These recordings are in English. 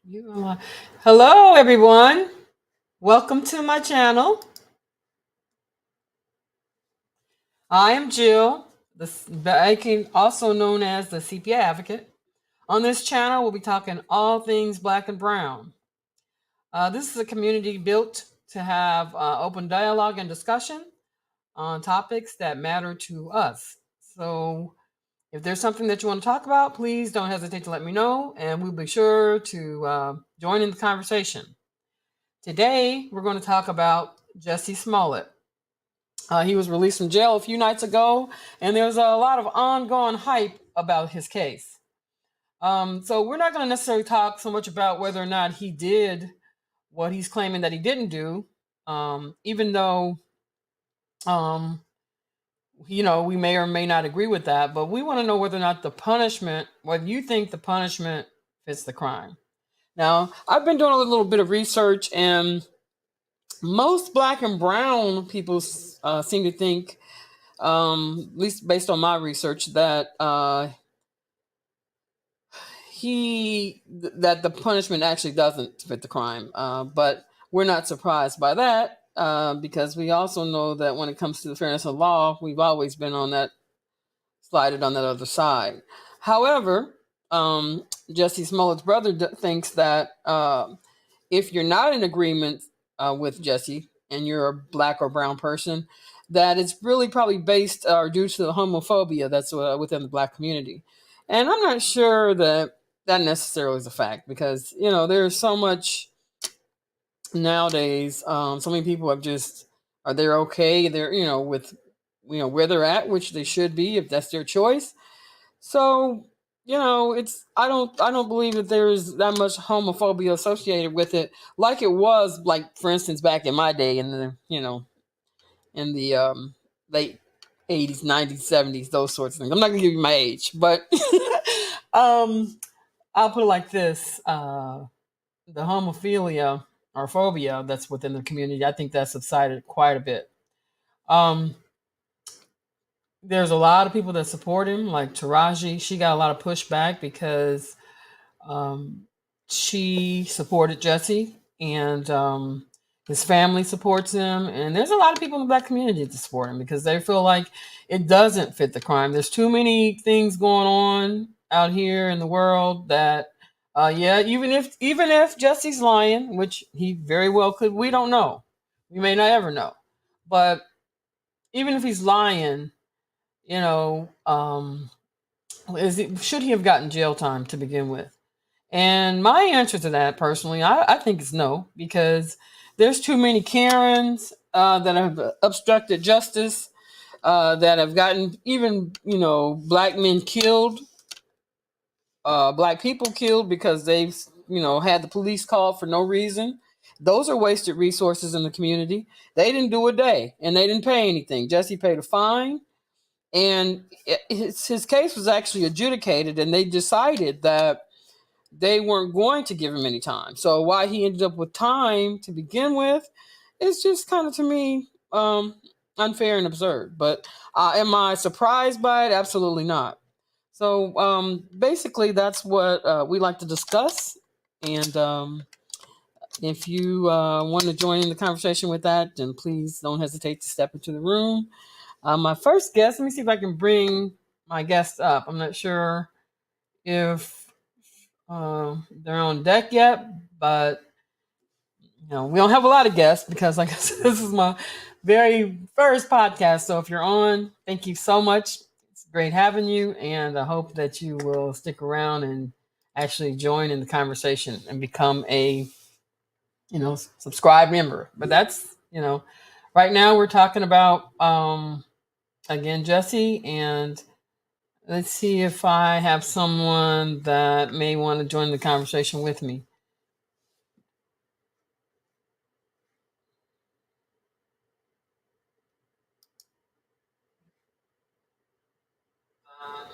You are- Hello, everyone. Welcome to my channel. I am Jill, also known as the CPA Advocate. On this channel, we'll be talking all things Black and Brown. This is a community built to have open dialogue and discussion on topics that matter to us. So, if there's something that you want to talk about, please don't hesitate to let me know, and we'll be sure to join in the conversation. Today, we're going to talk about Jussie Smollett. He was released from jail a few nights ago, and there's a lot of ongoing hype about his case. So, we're not going to necessarily talk so much about whether or not he did what he's claiming that he didn't do, even though, um, we may or may not agree with that, but we want to know whether or not whether you think the punishment fits the crime. Now, I've been doing a little bit of research, and most Black and Brown people seem to think, at least based on my research, that that the punishment actually doesn't fit the crime. But we're not surprised by that because we also know that when it comes to the fairness of law, we've always been slided on that other side. However, Jussie Smollett's brother thinks that if you're not in agreement with Jussie and you're a Black or brown person, that it's really probably based or due to the homophobia that's within the Black community. And I'm not sure that that necessarily is a fact because, there's so much nowadays. So many people are they okay? They're, with, where they're at, which they should be if that's their choice. So, it's I don't believe that there's that much homophobia associated with it, like it was, like, for instance, back in my day in the late 80s, 90s, 70s, those sorts of things. I'm not gonna give you my age, but um I'll put it like this. The homophilia or phobia that's within the community, I think that's subsided quite a bit. Um there's a lot of people that support him, like Taraji. She got a lot of pushback because Um, she supported Jesse, and his family supports him. And there's a lot of people in the Black community that support him because they feel like it doesn't fit the crime. There's too many things going on out here in the world that, yeah, even if Jesse's lying, which he very well could, we don't know. We may not ever know. But even if he's lying, you know, should he have gotten jail time to begin with? And my answer to that, personally, I think it's no, because there's too many Karens that have obstructed justice, that have gotten even, Black men killed, Black people killed because they've, had the police called for no reason. Those are wasted resources in the community. They didn't do a day and they didn't pay anything. Jesse paid a fine, and his case was actually adjudicated, and they decided that they weren't going to give him any time. So why he ended up with time to begin with is just kind of, to me, unfair and absurd. But am I surprised by it? Absolutely not. So basically, that's what we like to discuss. And if you want to join in the conversation with that, then please don't hesitate to step into the room. My first guest, let me see if I can bring my guest up. I'm not sure if they're on deck yet, but we don't have a lot of guests because, like I said, this is my very first podcast. So if you're on, thank you so much. It's great having you, and I hope that you will stick around and actually join in the conversation and become a subscribe member. But that's right now we're talking about again Jesse, and let's see if I have someone that may want to join the conversation with me.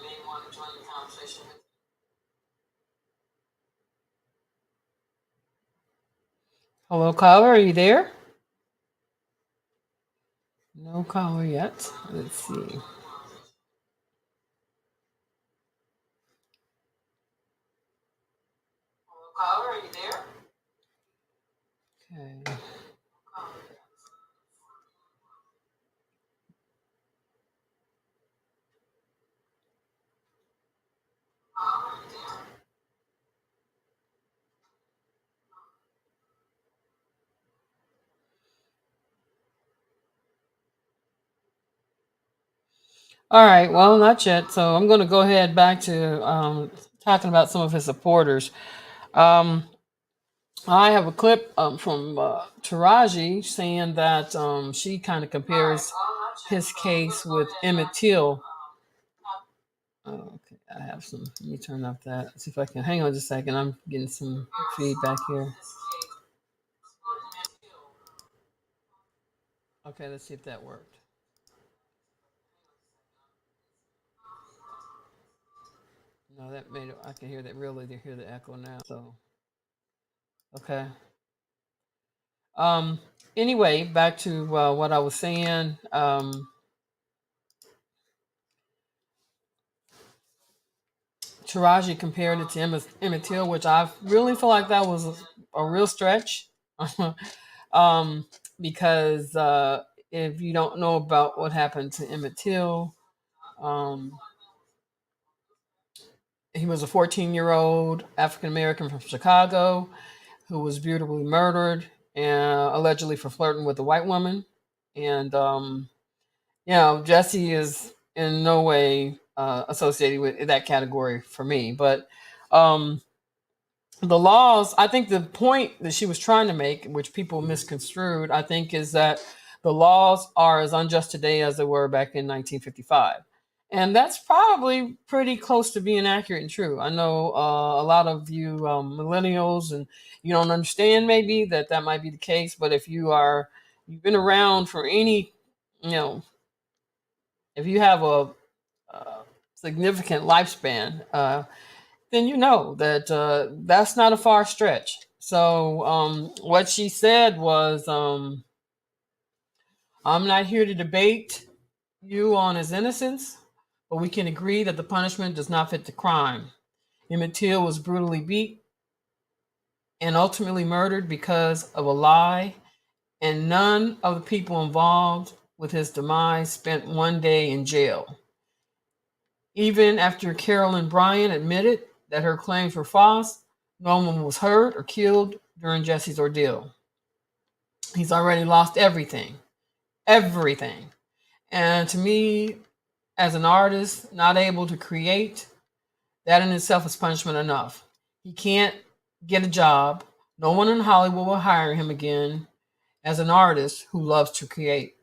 May want to join the conversation with. Hello, caller. Are you there? No caller yet. Let's see. Okay. All right. Well, not yet. So I'm going to go ahead back to talking about some of his supporters. Um, I have a clip from Taraji saying that she kind of compares his case with Emmett Till. Oh, okay, I have some. Let me turn off that. See if I can. Hang on just a second. I'm getting some feedback here. Okay, let's see if that worked. No, that made it. I can hear that. Really, to hear the echo now. So, okay. Um. Anyway, back to what I was saying. Taraji compared it to Emmett Till, which I really feel like that was a real stretch. um, because if you don't know about what happened to Emmett Till, um, he was a 14-year-old African American from Chicago who was brutally murdered and allegedly for flirting with a white woman. And Jesse is in no way associated with that category for me. But um, the laws, I think the point that she was trying to make, which people misconstrued, I think, is that the laws are as unjust today as they were back in 1955. And that's probably pretty close to being accurate and true. I know a lot of you millennials, and you don't understand maybe that might be the case. But if you've been around for any, you know, if you have a significant lifespan, then you know that that's not a far stretch. So what she said was, I'm not here to debate you on his innocence, but we can agree that the punishment does not fit the crime. Emmett Till was brutally beat and ultimately murdered because of a lie, and none of the people involved with his demise spent one day in jail. Even after Carolyn Bryant admitted that her claims were false, no one was hurt or killed during Jesse's ordeal. He's already lost everything. Everything. And to me, as an artist, not able to create, that in itself is punishment enough. He can't get a job. No one in Hollywood will hire him again as an artist who loves to create.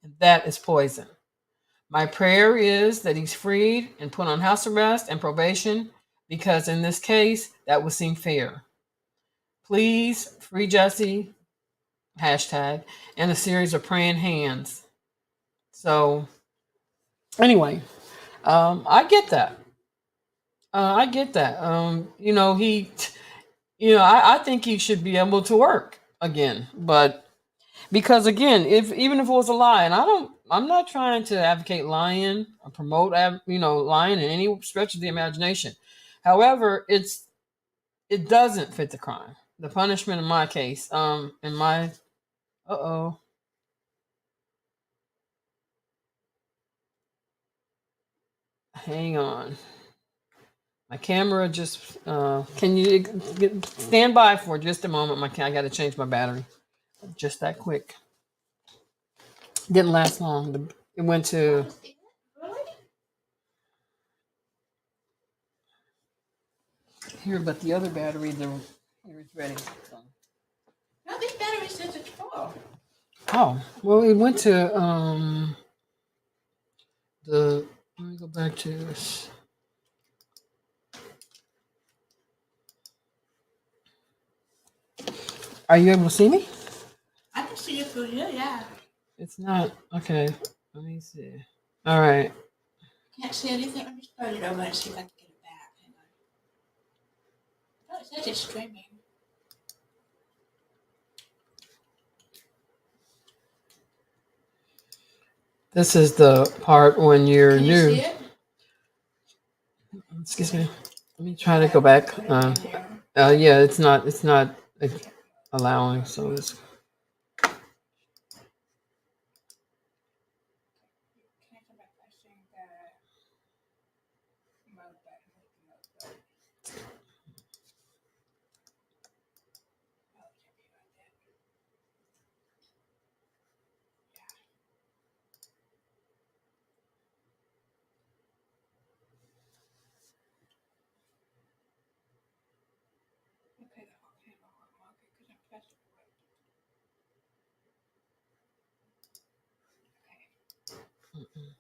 And that is poison. My prayer is that he's freed and put on house arrest and probation because in this case, that would seem fair. Please free Jesse, hashtag, and a series of praying hands. So, anyway, I get that. I get that. I think he should be able to work again. But because again, if even if it was a lie, and I'm not trying to advocate lying or promote, lying in any stretch of the imagination. However, it doesn't fit the crime. The punishment in my case, oh, hang on. My camera just, can you stand by for just a moment? I got to change my battery. Just that quick. Didn't last long. It went to, here, but the other battery, here it's ready. So. No, this battery says it's full. Oh, well, it went to, let me go back to this. Are you able to see me? I can see it through here, yeah. It's not, okay. Let me see. All right. Can't see anything. Let me start it over and see if I can get it back. Hang on. Oh, it says it's streaming. This is the part when you're Can you new. see it? Excuse me. Let me try to go back. Yeah, it's not allowing. So it's Cancel by pressing the mode button. Hit the mode button. Oh, it's happy about that. Okay, the whole camera won't work because I'm pressing the button. Okay.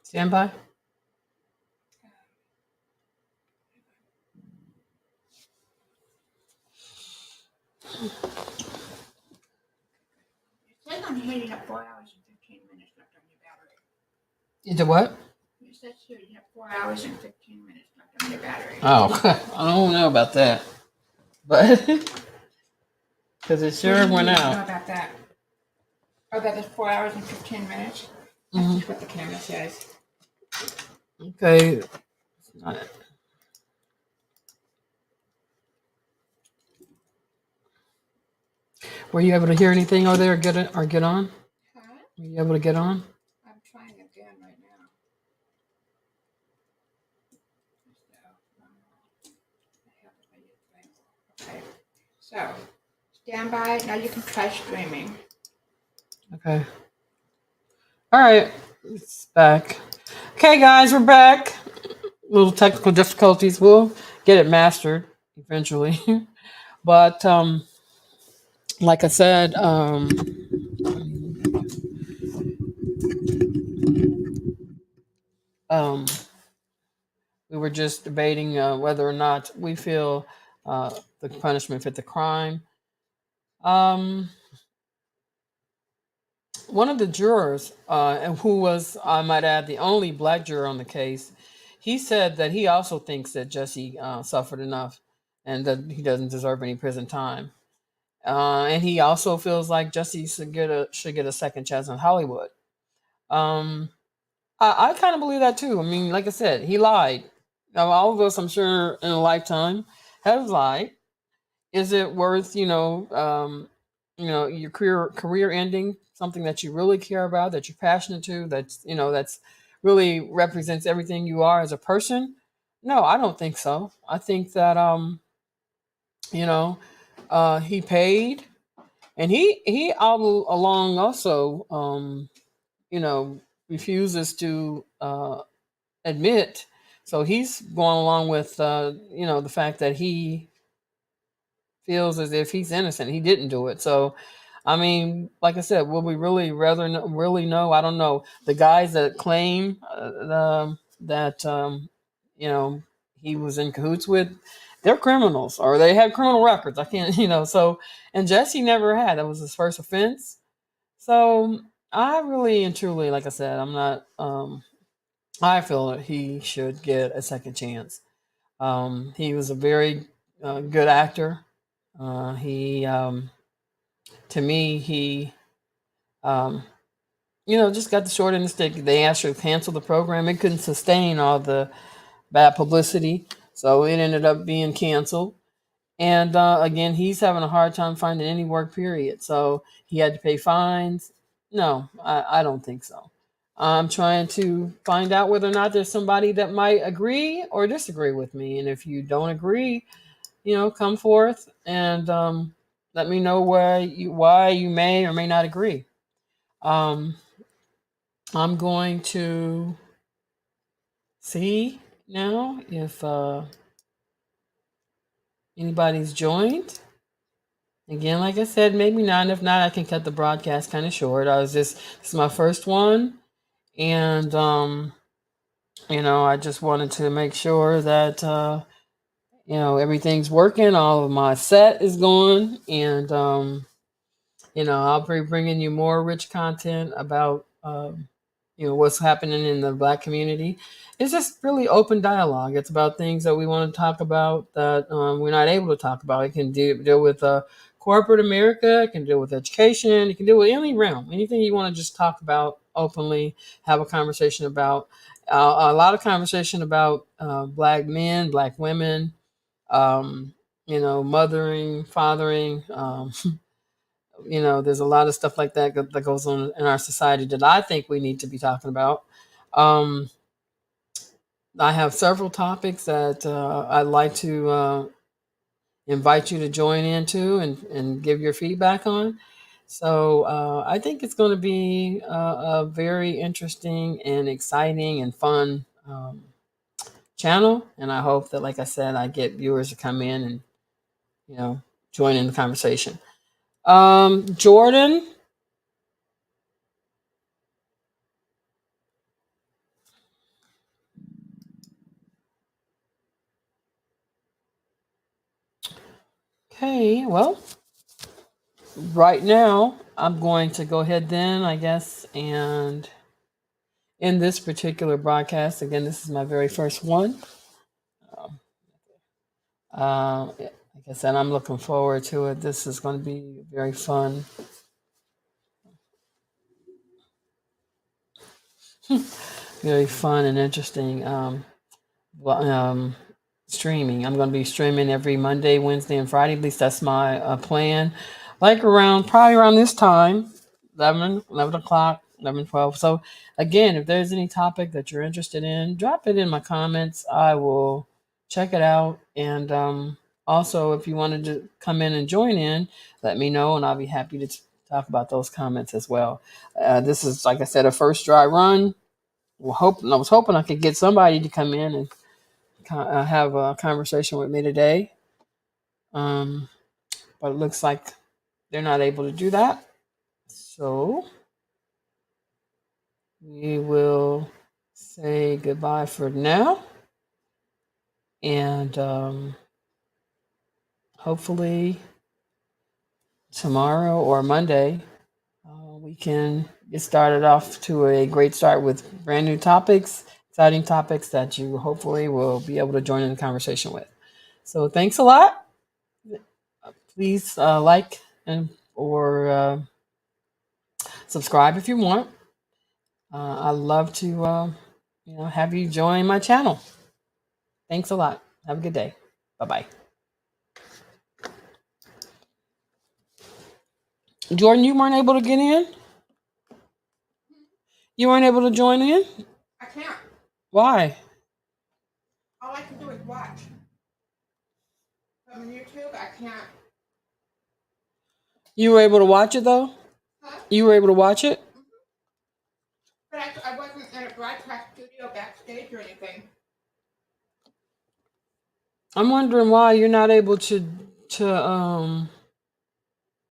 stand by. It says on here you have 4 hours and 15 minutes left on your battery. You did what? It says here you have 4 hours and 15 minutes left on your battery. Oh, I don't know about that, but because it What do sure you went need to know out. about that? Oh, that is 4 hours and 15 minutes? That's Mhm. just what the camera says. Okay. Not it. Were you able to hear anything over there? Get it or get on? Huh? Were you able to get on? I'm trying again right now. Okay. So, stand by. Now you can try streaming. Okay. All right. It's back. Okay, guys, we're back. Little technical difficulties. We'll get it mastered eventually. But like I said, um, we were just debating whether or not we feel the punishment fit the crime. Um, One of the jurors, and who was, I might add, the only black juror on the case, he said that he also thinks that Jesse suffered enough and that he doesn't deserve any prison time. And he also feels like Jesse should get a second chance in Hollywood. Um, I kind of believe that too. I mean, like I said, he lied. Now, all of us, I'm sure, in a lifetime, have lied. Is it worth your career ending something that you really care about, that you're passionate to, that's really represents everything you are as a person? No, I don't think so. I think that you know he paid, and he all along also you know refuses to admit. So he's going along with the fact that he feels as if he's innocent. He didn't do it. So, I mean, like I said, will we really know? I don't know. The guys that claim that he was in cahoots with, they're criminals or they have criminal records. I can't, So, and Jesse never had. That was his first offense. So, I really and truly, like I said, I'm not. I feel that he should get a second chance. He was a very good actor. He, to me, he, um, just got the short end of the stick. They asked her to cancel the program. It couldn't sustain all the bad publicity, so it ended up being canceled. And again, he's having a hard time finding any work. Period. So he had to pay fines. No, I don't think so. I'm trying to find out whether or not there's somebody that might agree or disagree with me. And if you don't agree, come forth and let me know why you may or may not agree. Um, I'm going to see now if anybody's joined. Again, like I said, maybe not. If not, I can cut the broadcast kind of short. This is my first one, and I just wanted to make sure that everything's working. All of my set is going, and I'll be bringing you more rich content about, what's happening in the Black community. It's just really open dialogue. It's about things that we want to talk about that we're not able to talk about. It can deal with corporate America. It can deal with education. It can deal with any realm, anything you want to just talk about openly, have a conversation about. A lot of conversation about black men, black women, um, mothering, fathering. There's a lot of stuff like that goes on in our society that I think we need to be talking about. Um, I have several topics that I'd like to invite you to join into and give your feedback on. So I think it's going to be a very interesting and exciting and fun channel. And I hope that, like I said, I get viewers to come in and you know join in the conversation. Jordan. Okay, well, right now I'm going to go ahead then, I guess, and in this particular broadcast, again, this is my very first one. Like I said, I'm looking forward to it. This is going to be very fun, very fun and interesting. Streaming. I'm going to be streaming every Monday, Wednesday, and Friday. At least that's my plan. Like probably around this time, 11 o'clock, 11, 12. So, again, if there's any topic that you're interested in, drop it in my comments. I will check it out. And also, if you wanted to come in and join in, let me know, and I'll be happy to talk about those comments as well. This is, like I said, a first dry run. I was hoping I could get somebody to come in and have a conversation with me today. Um, but it looks like they're not able to do that. So we will say goodbye for now. And hopefully tomorrow or Monday, we can get started off to a great start with brand new topics, exciting topics that you hopefully will be able to join in the conversation with. So thanks a lot. Please like and or subscribe if you want. I'd love to, have you join my channel. Thanks a lot. Have a good day. Bye bye. Jordan, you weren't able to get in. You weren't able to join in. I can't. Why? All I can do is watch. From YouTube, I can't. You were able to watch it though. Huh? You were able to watch it. But I wasn't in a broadcast studio backstage or anything. I'm wondering why you're not able to